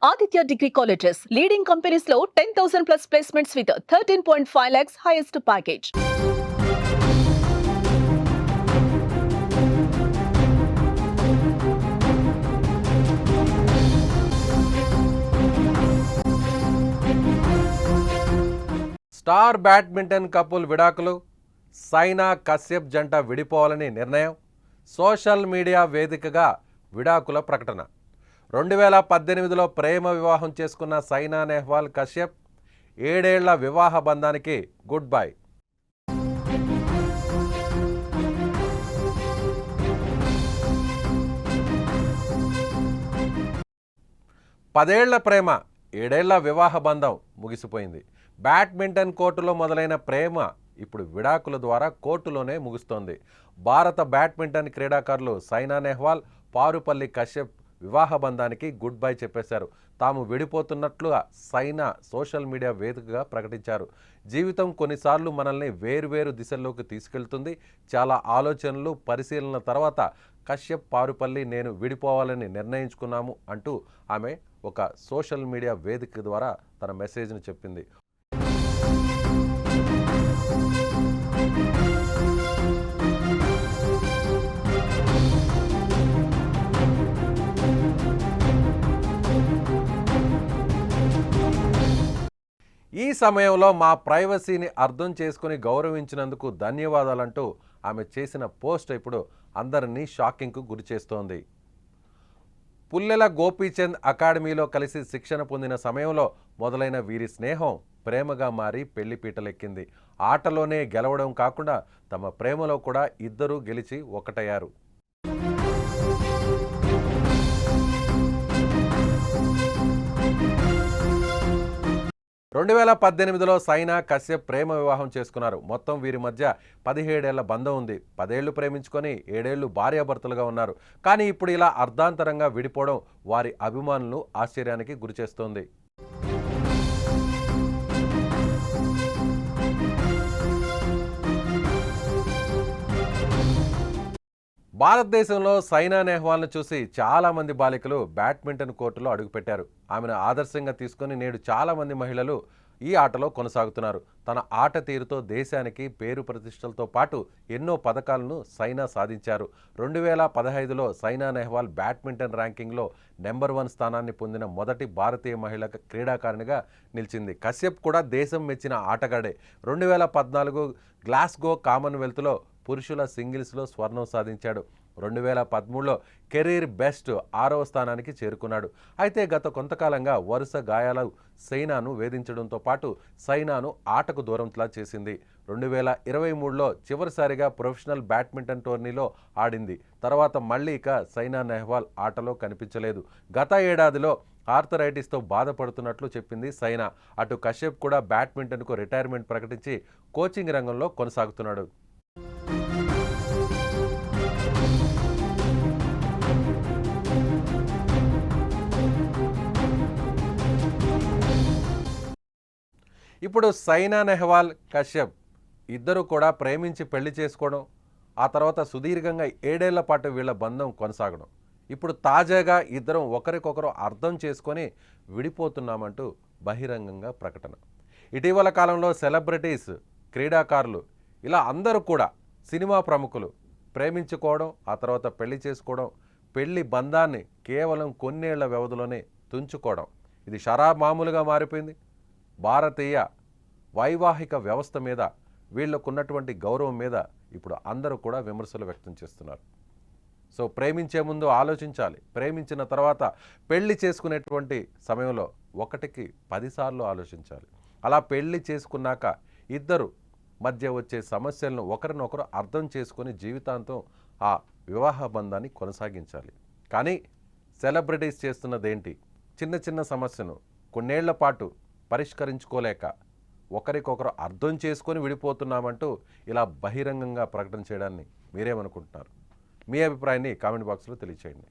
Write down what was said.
Aditya Degree Colleges, leading companies లో 10,000 plus placements with 13.5 lakhs highest package. Star badminton couple విడాకులు, సైనా కశ్యప్ జంట విడిపోవాలని నిర్ణయం, social media వేదికగా విడాకుల ప్రకటన. 2018లో ప్రేమ వివాహం చేసుకున్న సైనా నెహ్వాల్ కశ్యప్ 7 ఏళ్ల వివాహ బంధానికి గుడ్ బై. పదేళ్ల ప్రేమ, 7 ఏళ్ల వివాహ బంధం ముగిసిపోయింది. బ్యాడ్మింటన్ కోర్టులో మొదలైన ప్రేమ ఇప్పుడు విడాకుల ద్వారా కోర్టులోనే ముగుస్తోంది. భారత బ్యాడ్మింటన్ క్రీడాకారులు సైనా నెహ్వాల్, పారుపల్లి కశ్యప్ వివాహ బంధానికి గుడ్ బై చెప్పేశారు. తాము విడిపోతున్నట్లుగా సైనా సోషల్ మీడియా వేదికగా ప్రకటించారు. జీవితం కొన్నిసార్లు మనల్ని వేరువేరు దిశల్లోకి తీసుకెళ్తుంది. చాలా ఆలోచనలు, పరిశీలన తర్వాత కశ్యప్, పారుపల్లి నేను విడిపోవాలని నిర్ణయించుకున్నాము అంటూ ఆమె ఒక సోషల్ మీడియా వేదిక ద్వారా తన మెసేజ్ని చెప్పింది. ఈ సమయంలో మా ప్రైవసీని అర్థం చేసుకుని గౌరవించినందుకు ధన్యవాదాలంటూ ఆమె చేసిన పోస్ట్ ఇప్పుడు అందరినీ షాకింగ్కు గురిచేస్తోంది. పుల్లెల గోపీచంద్ అకాడమీలో కలిసి శిక్షణ పొందిన సమయంలో మొదలైన వీరి స్నేహం ప్రేమగా మారి పెళ్లిపీటలెక్కింది. ఆటలోనే గెలవడం కాకుండా తమ ప్రేమలో కూడా ఇద్దరూ గెలిచి ఒకటయ్యారు. 2018లో సైనా కశ్యప్ ప్రేమ వివాహం చేసుకున్నారు. మొత్తం వీరి మధ్య 17 ఏళ్ల బంధం ఉంది. 10 ఏళ్లు ప్రేమించుకొని 7 ఏళ్లు భార్యాభర్తలుగా ఉన్నారు. కానీ ఇప్పుడు ఇలా అర్ధాంతరంగా విడిపోవడం వారి అభిమానులను ఆశ్చర్యానికి గురిచేస్తోంది. భారతదేశంలో సైనా నెహ్వాల్ను చూసి చాలామంది బాలికలు బ్యాడ్మింటన్ కోర్టులో అడుగుపెట్టారు. ఆమెను ఆదర్శంగా తీసుకుని నేడు చాలామంది మహిళలు ఈ ఆటలో కొనసాగుతున్నారు. తన ఆట తీరుతో దేశానికి పేరు ప్రతిష్టలతో పాటు ఎన్నో పథకాలను సైనా సాధించారు. 2015లో సైనా నెహ్వాల్ బ్యాడ్మింటన్ ర్యాంకింగ్లో నెంబర్ 1 స్థానాన్ని పొందిన మొదటి భారతీయ మహిళా క్రీడాకారిణిగా నిలిచింది. కశ్యప్ కూడా దేశం మెచ్చిన ఆటగాడే. 2014 గ్లాస్గో కామన్వెల్త్లో పురుషుల సింగిల్స్లో స్వర్ణం సాధించాడు. 2013లో కెరీర్ బెస్ట్ 6వ స్థానానికి చేరుకున్నాడు. అయితే గత కొంతకాలంగా వరుస గాయాలు సైనాను వేధించడంతో పాటు సైనాను ఆటకు దూరంలా చేసింది. 2023లో చివరిసారిగా ప్రొఫెషనల్ బ్యాడ్మింటన్ టోర్నీలో ఆడింది. తర్వాత మళ్ళీ ఇక సైనా నెహ్వాల్ ఆటలో కనిపించలేదు. గత ఏడాదిలో ఆర్థరైటిస్తో బాధపడుతున్నట్లు చెప్పింది సైనా. అటు కశ్యప్ కూడా బ్యాడ్మింటన్కు రిటైర్మెంట్ ప్రకటించి కోచింగ్ రంగంలో కొనసాగుతున్నాడు. ఇప్పుడు సైనా నెహ్వాల్, కశ్యప్ ఇద్దరు కూడా ప్రేమించి పెళ్లి చేసుకోవడం, ఆ తర్వాత సుదీర్ఘంగా 7 ఏళ్ల పాటు వీళ్ళ బంధం కొనసాగడం, ఇప్పుడు తాజాగా ఇద్దరం ఒకరికొకరు అర్థం చేసుకొని విడిపోతున్నామంటూ బహిరంగంగా ప్రకటన. ఇటీవల కాలంలో సెలబ్రిటీస్, క్రీడాకారులు ఇలా అందరూ కూడా సినిమా ప్రముఖులు ప్రేమించుకోవడం, ఆ తర్వాత పెళ్లి చేసుకోవడం, పెళ్లి బంధాన్ని కేవలం కొన్నేళ్ల వ్యవధిలోనే తుంచుకోవడం, ఇది మామూలుగా మారిపోయింది. భారతీయ వైవాహిక వ్యవస్థ మీద, వీళ్ళకున్నటువంటి గౌరవం మీద ఇప్పుడు అందరూ కూడా విమర్శలు వ్యక్తం చేస్తున్నారు. సో ప్రేమించే ముందు ఆలోచించాలి. ప్రేమించిన తర్వాత పెళ్లి చేసుకునేటువంటి సమయంలో 1కి 10 సార్లు ఆలోచించాలి. అలా పెళ్లి చేసుకున్నాక ఇద్దరు మధ్య వచ్చే సమస్యలను ఒకరినొకరు అర్థం చేసుకొని జీవితాంతం ఆ వివాహ బంధాన్ని కొనసాగించాలి. కానీ సెలబ్రిటీస్ చేస్తున్నదేంటి? చిన్న చిన్న సమస్యను కొన్నేళ్ల పాటు పరిష్కరించుకోలేక ఒకరికొకరు అర్థం చేసుకొని విడిపోతున్నామంటూ ఇలా బహిరంగంగా ప్రకటన చేయడాన్ని మీరేమనుకుంటున్నారు? మీ అభిప్రాయాన్ని కామెంట్ బాక్స్లో తెలియచేయండి.